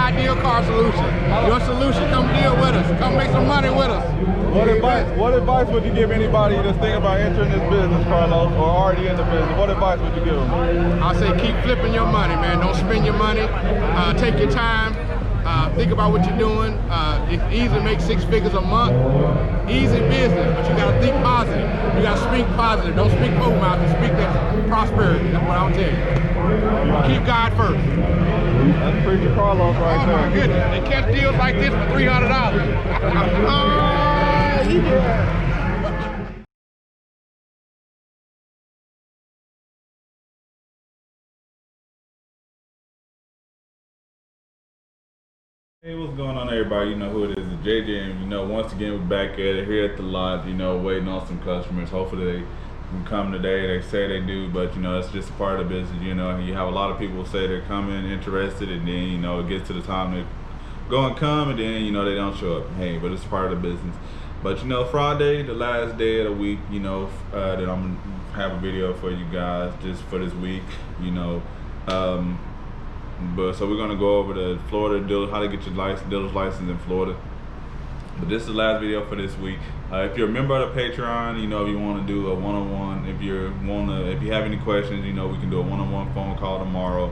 ideal car solution. Your solution, come deal with us. Come make some money with us. What advice would you give anybody that's thinking about entering this business, Carlos, or already in the business? What advice would you give them? I say keep flipping your money, man. Don't spend your money. Take your time. Think about what you're doing. It's easy to make 6 figures a month. Easy business, but you gotta think positive. You gotta speak positive. Don't speak poor mouth. You speak that prosperity. That's what I'll tell you. Keep God first. That's Preacher Carlos right there. Oh my goodness. They catch deals like this for $300. Oh, yeah. Hey, what's going on, everybody? You know who it is, it's JJ, and you know, once again, we're back at it here at the lot, you know, waiting on some customers. Hopefully they can come today. They say they do, but you know, it's just a part of the business. You know, you have a lot of people say they're coming, interested, and then, you know, it gets to the time to go and come, and then, you know, they don't show up. Hey, but it's part of the business. But you know, Friday, the last day of the week, you know, that I'm gonna have a video for you guys just for this week, you know. So we're gonna go over the Florida dealer, how to get your dealer's license in Florida. But this is the last video for this week. If you're a member of the Patreon, you know, if you want to do a one-on-one, if you have any questions, you know, we can do a one-on-one phone call tomorrow.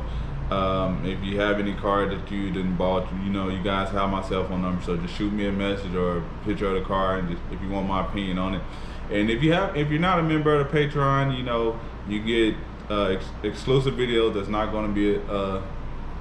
If you have any car that you didn't bought, you know, you guys have my cell phone number, so just shoot me a message or a picture of the car, and just if you want my opinion on it. And if you're not a member of the Patreon, you know, you get exclusive videos that's not going to be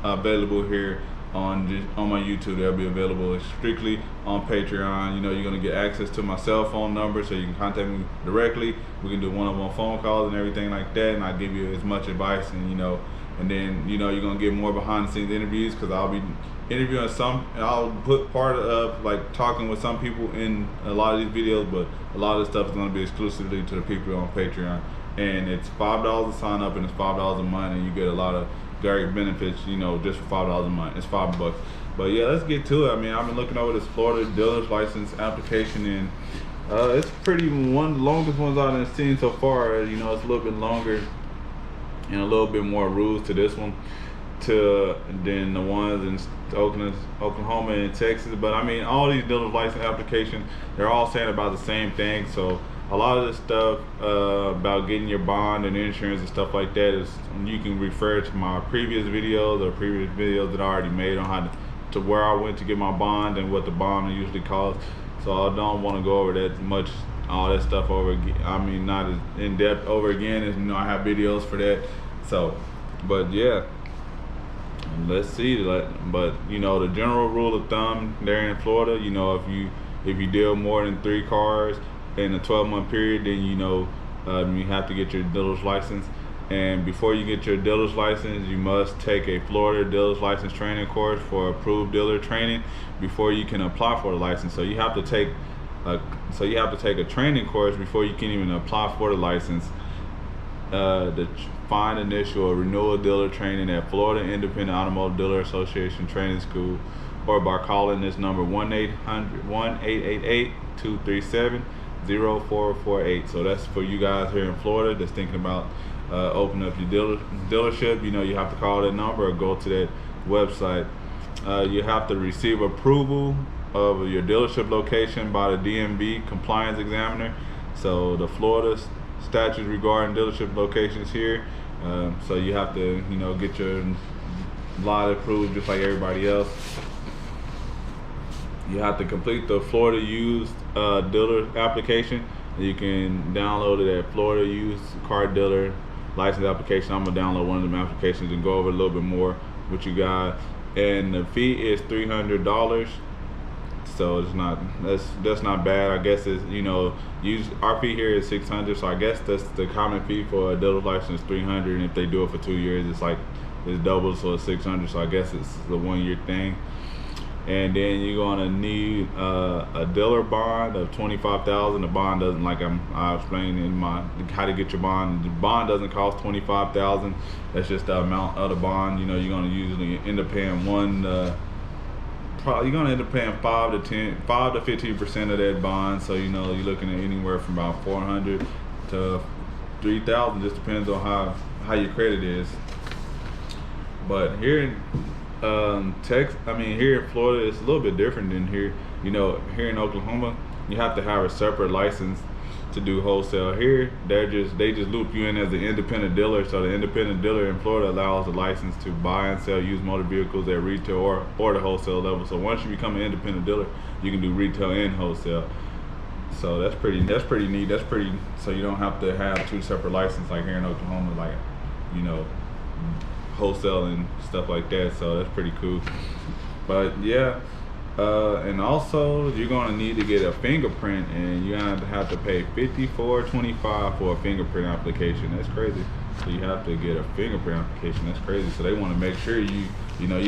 available here on my YouTube. They'll be available strictly on Patreon. You know, you're gonna get access to my cell phone number, so you can contact me directly. We can do one-on-one phone calls and everything like that, and I'll give you as much advice, and you know, and then you know, you're gonna get more behind-the-scenes interviews, because I'll be interviewing I'll put part of like talking with some people in a lot of these videos, but a lot of the stuff is gonna be exclusively to the people on Patreon. And it's $5 to sign up, and it's $5 a month, and you get a lot of great benefits, you know, just for $5 a month. It's $5. But yeah, let's get to it. I mean, I've been looking over this Florida dealer's license application, and it's one of the longest ones I've seen so far. You know, it's a little bit longer and a little bit more rules to this one than the ones in Oklahoma and Texas. But I mean, all these dealer's license applications, they're all saying about the same thing. So a lot of this stuff about getting your bond and insurance and stuff like that is, you can refer to my previous videos that I already made on how to where I went to get my bond and what the bond usually costs. So I don't want to go over that much, all that stuff over again. I mean, not as in depth over again, as you know, I have videos for that. So, but yeah, let's see. But you know, the general rule of thumb there in Florida, you know, if you deal more than 3 cars in a 12-month period, then you know, you have to get your dealer's license. And before you get your dealer's license, you must take a Florida dealer's license training course for approved dealer training before you can apply for the license. So you have to take a training course before you can even apply for the license. The find initial or renewal dealer training at Florida Independent Automotive Dealer Association Training School, or by calling this number 1-800-1-888-237-0448. So that's for you guys here in Florida that's thinking about opening up your dealership. You know, you have to call that number or go to that website. You have to receive approval of your dealership location by the DMV compliance examiner. So the Florida statutes regarding dealership locations here. So you have to, you know, get your lot approved just like everybody else. You have to complete the Florida used dealer application. You can download it at Florida used car dealer license application. I'm gonna download one of them applications and go over a little bit more with you guys. And the fee is $300. So it's not, that's not bad. I guess it's, you know, our fee here is $600. So I guess that's the common fee for a dealer's license, $300. And if they do it for 2 years, it's double, so it's $600. So I guess it's the 1 year thing. And then you're gonna need a dealer bond of $25,000. The bond doesn't, like I explained in my how to get your bond. The bond doesn't cost $25,000. That's just the amount of the bond. You know, you're gonna usually end up paying you're gonna end up paying 5 to 15% of that bond. So you know, you're looking at anywhere from about $400 to $3,000. Just depends on how your credit is. But here Here in Florida, it's a little bit different than here. You know, here in Oklahoma, you have to have a separate license to do wholesale. Here, they just loop you in as an independent dealer. So the independent dealer in Florida allows a license to buy and sell used motor vehicles at retail or the wholesale level. So once you become an independent dealer, you can do retail and wholesale. So that's pretty neat. So you don't have to have two separate licenses like here in Oklahoma, like, you know, wholesale and stuff like that. So that's pretty cool. But yeah. And also you're gonna need to get a fingerprint, and you're gonna have to pay $54.25 for a fingerprint application. That's crazy. So you have to get a fingerprint application. That's crazy. So they want to make sure you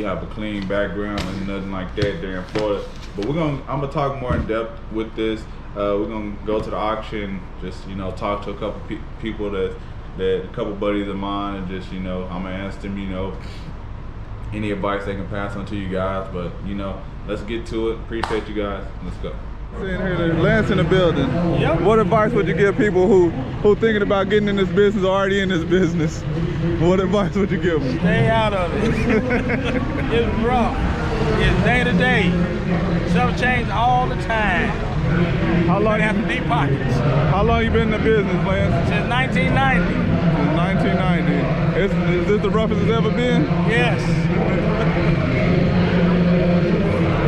have a clean background and nothing like that there in Florida. But I'm gonna talk more in depth with this. We're gonna go to the auction, just talk to a couple people that a couple buddies of mine, and just I'm gonna ask them any advice they can pass on to you guys. But let's get to it. Appreciate you guys. Let's go. Sitting here, Lance in the building. Yep. What advice would you give people who thinking about getting in this business or already in this business? What advice would you give them? Stay out of it. It's rough. It's day to day. Stuff changes all the time. How long You have to deep pockets. How long you been in the business, Lance? Since 1990. Since 1990. Is this the roughest it's ever been? Yes.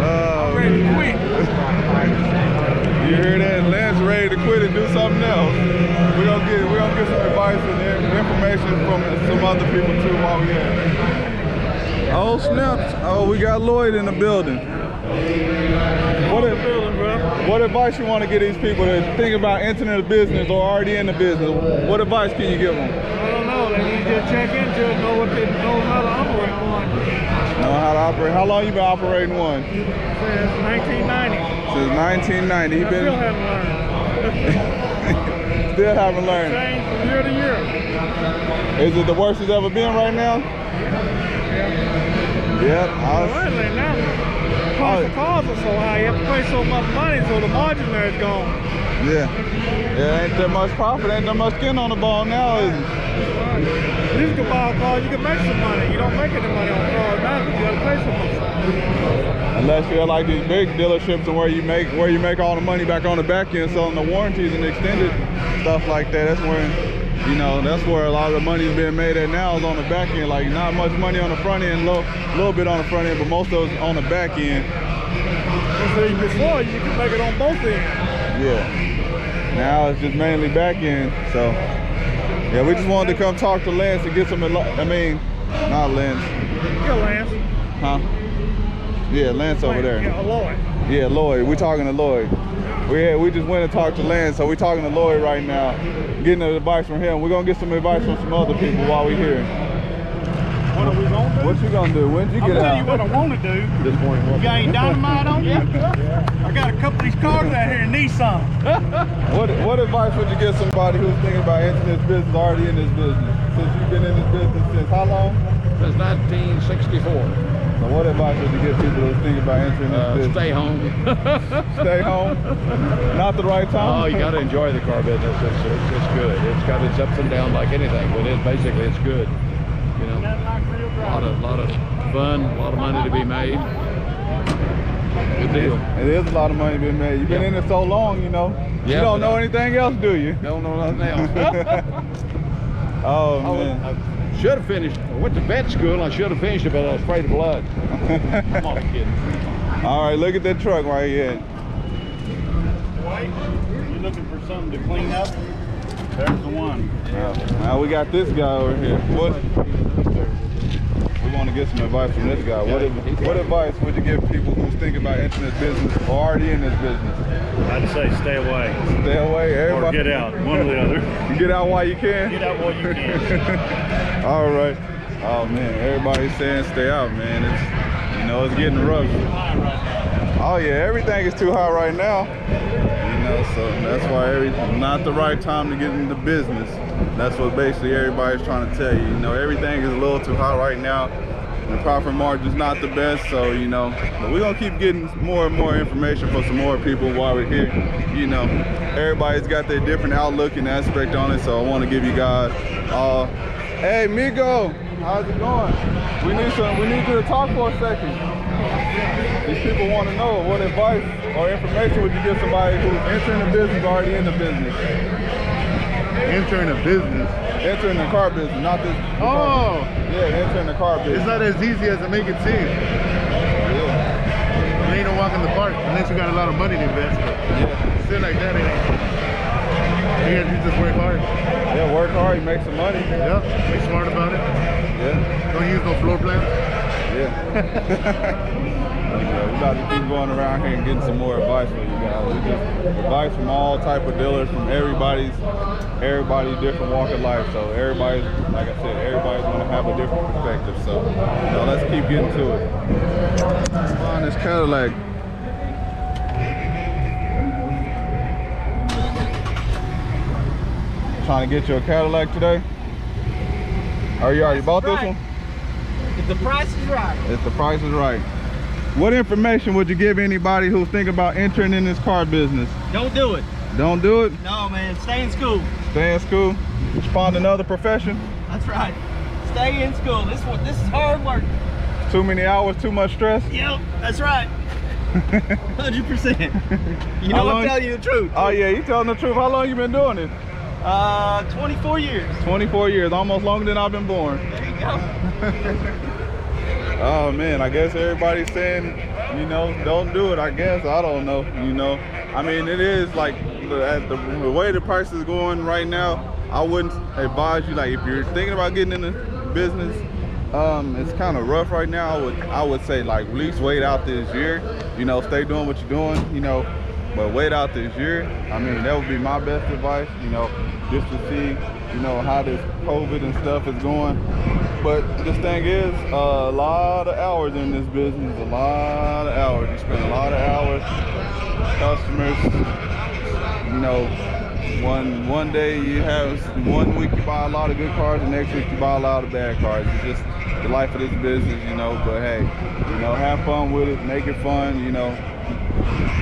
I'm ready to quit. You hear that? Lance ready to quit and do something else. We're gonna get some advice and information from some other people too while we here. Oh snaps! Oh, we got Lloyd in the building. What advice you want to give these people that think about entering the business or already in the business? What advice can you give them? I don't know. They need to check into it, know how to operate one. Know how to operate. How long you been operating one? Since 1990. Since 1990. I still haven't learned. Still haven't learned. Change from year to year. Is it the worst it's ever been right now? Yep. Lately now, the cost of cars are so high, you have to pay so much money, so the margin there is gone. Yeah. Ain't that much profit, ain't that much skin on the bone now, is it? Right. You can buy a car, you can make some money. You don't make any money on cars now because you got to pay so much. Unless you're like these big dealerships and where you make all the money back on the back end, selling the warranties and extended stuff like that. That's where that's where a lot of the money is being made at now, is on the back end. Like not much money on the front end, little bit on the front end, but most of it's on the back end. Before you could make it on both ends. Yeah. Now it's just mainly back end. So yeah, we just wanted to come talk to Lance and get some. Not Lance. Yeah, Lance. Huh? Yeah, Lance over there. Yeah, Lloyd. Yeah, Lloyd. We're talking to Lloyd. We just went and talked to Lance, so we're talking to Lloyd right now, getting advice from him. We're gonna get some advice from some other people while we're here. What are we gonna do? What you gonna do? When did you get out? I'll tell you what I want to do. This morning. You got any dynamite on you? I got a couple of these cars out here in Nissan. What advice would you give somebody who's thinking about entering this business, already in this business? Since you've been in this business since how long? Since 1964. So what advice would you give people who's thinking about entering this business? Stay home. Stay home? Not the right time? Oh, you got to enjoy the car business. It's good. It's got its ups and downs like anything, but it's good. A lot of fun, a lot of money to be made. Good deal. It is a lot of money being made. You've been in it so long, you don't know anything else, do you? Don't know nothing else. Oh man. I should have finished. I went to vet school and I should have finished it, but I was afraid of blood. Come on, kid. All right, look at that truck right here. You looking for something to clean up? There's the one. Now we got this guy over here. We want to get some advice from this guy. What advice would you give people who's thinking about entering this business or already in this business? I'd say stay away. Stay away, everybody. Or get out, one or the other. You get out while you can? Get out while you can. All right. Oh man, everybody's saying stay out, man. It's getting rough. Oh yeah, everything is too high right now. So that's why not the right time to get into business. That's what basically everybody's trying to tell you. Everything is a little too high right now. The profit margin's not the best, so but we're gonna keep getting more and more information from some more people while we're here. Everybody's got their different outlook and aspect on it, so I want to give you guys all. Hey, Migo. How's it going? We need you to talk for a second. These people want to know what advice or information would you give somebody who's entering the business, already in the business? Entering a business. Entering the car business, not this. Oh! Yeah, entering the car business. It's not as easy as it make it seem. Yeah. It ain't no walk in the park unless you got a lot of money to invest. Yeah. Shit like that, it ain't. You just work hard. Yeah, work hard, you make some money. Yep, be smart about it. Yeah. Don't use no floor plans. Yeah. Yeah, we about to keep going around here and getting some more advice from you guys. We just advice from all type of dealers, from everybody's different walk of life. So everybody's, like I said, everybody's gonna have a different perspective. So let's keep getting to it. On this Cadillac. Trying to get you a Cadillac today? Or you already bought this one? If the price is right. If the price is right. What information would you give anybody who's thinking about entering in this car business? Don't do it. Don't do it? No, man. Stay in school. Stay in school? Find another profession? That's right. Stay in school. This is hard work. Too many hours, too much stress? Yep, that's right. 100%. You know I'm telling you the truth. Oh yeah, you telling the truth. How long you been doing this? 24 years. 24 years, almost longer than I've been born. There you go. Oh man, I guess everybody's saying, don't do it, I guess. I don't know, I mean, it is like, the way the price is going right now, I wouldn't advise you, like, if you're thinking about getting in the business, it's kind of rough right now. I would say, like, at least wait out this year, stay doing what you're doing, but wait out this year. I mean, that would be my best advice, just to see, how this COVID and stuff is going. But this thing is a lot of hours in this business, a lot of hours. You spend a lot of hours, customers, one day you have, one week you buy a lot of good cars, the next week you buy a lot of bad cars. It's just the life of this business, but hey, have fun with it, make it fun,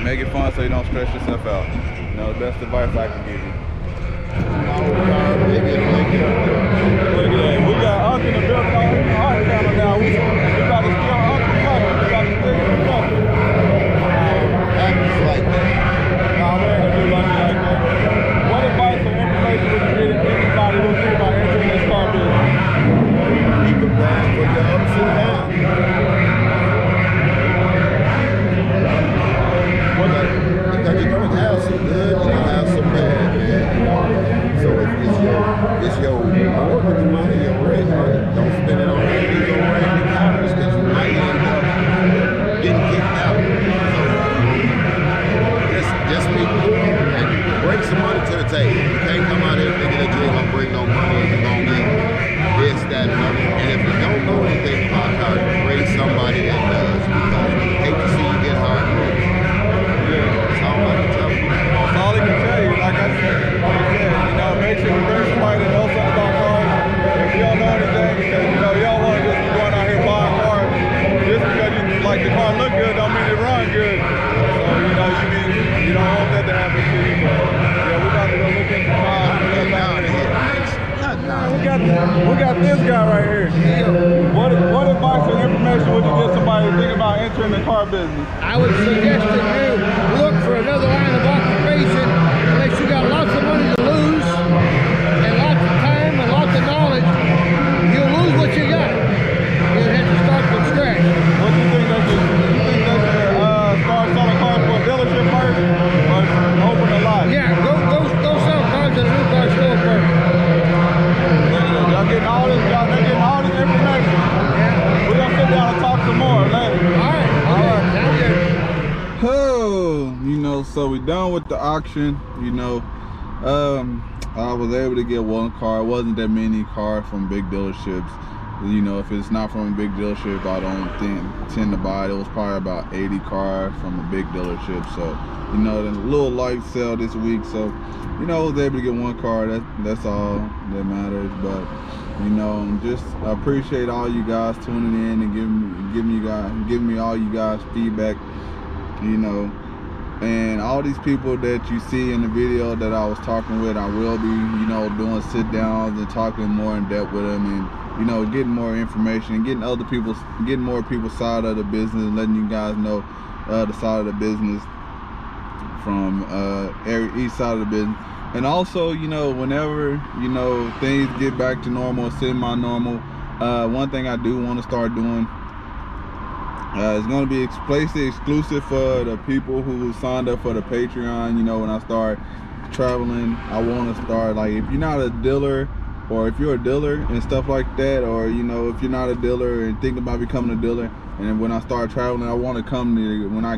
make it fun so you don't stress yourself out. The best advice I can give you. Look at that. We got Uncle in the building on our camera now. We got to steal Uncle money. We got to steal his money. Happens like that. Nah, we ain't gonna do nothing like that. What advice or information would you give anybody who's thinking about entering this car business? Keep it down for your ups and downs. Because you're gonna have some good, you're gonna have some bad, man. So if it's your mortgage money, your rent money, don't spend it on these old random cars because you might end up getting kicked out. So just be cool and bring some money to the table. You can't come out here thinking that you ain't gonna bring no money and you're gonna get this, that, and other. And if you don't know anything about cars, bring somebody that does, because I hate to see you get hard. That's all I can tell you. That's all I can tell you. Like I said, make sure you bring somebody that knows something about cars. If you don't know anything, because you don't want to just be going out here buying cars just because you like the car look good don't mean it run good. So you don't want that to happen to you. But yeah, we about to go look into cars. We got this guy right here. What advice or information would you give somebody thinking about entering the car business? I would suggest that you look for another line of occupation unless you got lots of money to lose and lots of time and lots of knowledge. You'll lose what you got. You'll have to start from scratch. What do you think they should start selling cars for a dealership first or open a lot? Yeah, go sell cars at a new car store first. Y'all getting all this information. Yeah. We're gonna sit down and talk some more later. All right. Oh, so we done with the auction. I was able to get one car. It wasn't that many cars from big dealerships. If it's not from a big dealership, I don't tend to buy it. It was probably about 80 cars from a big dealership. So, then a little light sale this week. So, I was able to get one car. That's all that matters. But, just I appreciate all you guys tuning in and giving me all you guys feedback. And all these people that you see in the video that I was talking with, I will be, doing sit downs and talking more in depth with them and you know, getting more information, getting more people's side of the business, letting you guys know the side of the business from each side of the business. And also, you know, whenever, you know, things get back to normal, semi-normal, one thing I do want to start doing is going to be exclusive for the people who signed up for the Patreon. You know, when I start traveling, I want to start, like, if you're not a dealer, or if you're a dealer and stuff like that, or, you know, if you're not a dealer and thinking about becoming a dealer, and when I start traveling, I want to come to, when I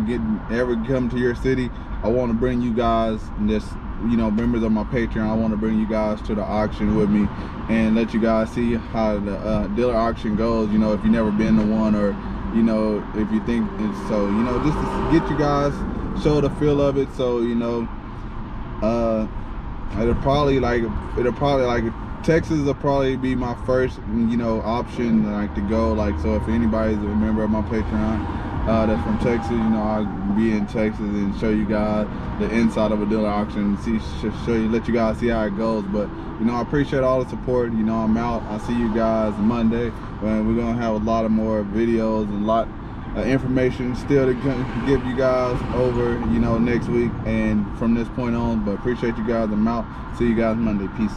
ever come to your city, I want to bring you guys, just, you know, members of my Patreon, I want to bring you guys to the auction with me and let you guys see how the dealer auction goes. You know, if you've never been to one, or, you know, if you think it's, so, you know, just to get you guys, show the feel of it. So, you know, it'll probably like Texas will probably be my first, you know, option, like, to go. Like, so if anybody's a member of my Patreon that's from Texas, you know, I'll be in Texas and show you guys the inside of a dealer auction, let you guys see how it goes. But, you know, I appreciate all the support. You know, I'm out. I'll see you guys Monday when we're gonna have a lot of more videos and a lot of information still to give you guys over, you know, next week and from this point on. But appreciate you guys. I'm out. See you guys Monday. Peace.